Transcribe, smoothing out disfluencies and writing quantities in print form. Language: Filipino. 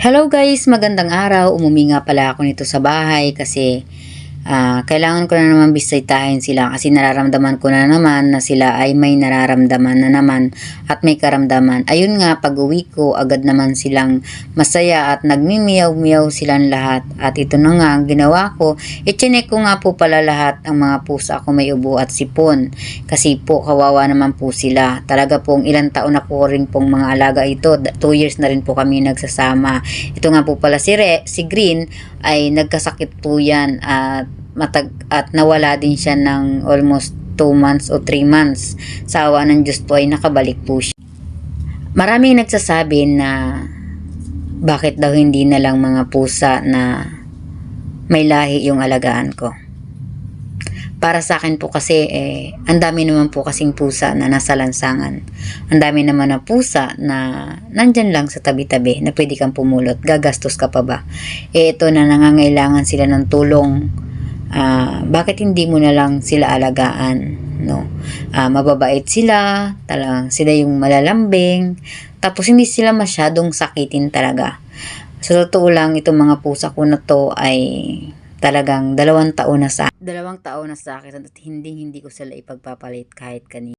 Hello guys, magandang araw. Umuwi nga pala ako nito sa bahay kasi kailangan ko na naman bisitahin sila kasi nararamdaman ko na naman na sila ay may nararamdaman na naman at may karamdaman. Ayun nga, pag uwi ko, agad naman silang masaya at nagmimiyaw-miyaw silang lahat. At ito na nga ang ginawa ko, i-chinek ko nga po pala lahat ang mga pusa ko may ubo at sipon. Kasi po, kawawa naman po sila. Talaga pong ilang taon na po rin pong mga alaga ito. 2 years na rin po kami nagsasama. Ito nga po pala si Green ay nagkasakit po yan at nawala din siya ng almost 2 months o 3 months. Sa awa ng Diyos po ay nakabalik po siya. Maraming nagsasabi na bakit daw hindi na lang mga pusa na may lahi yung alagaan ko. Para sa akin po kasi ang dami naman po kasing pusa na nasa lansangan. Ang dami naman na pusa na nandyan lang sa tabi-tabi na pwede kang pumulot. Gagastos ka pa ba? Ito na nangangailangan sila ng tulong. Bakit hindi mo na lang sila alagaan? No? Mababait sila, talagang sila yung malalambing. Tapos hindi sila masyadong sakitin talaga. Sa totoo lang, itong mga pusa ko na to ay talagang 2 taon na sa akin at hindi ko sila ipagpapalit kahit kanina.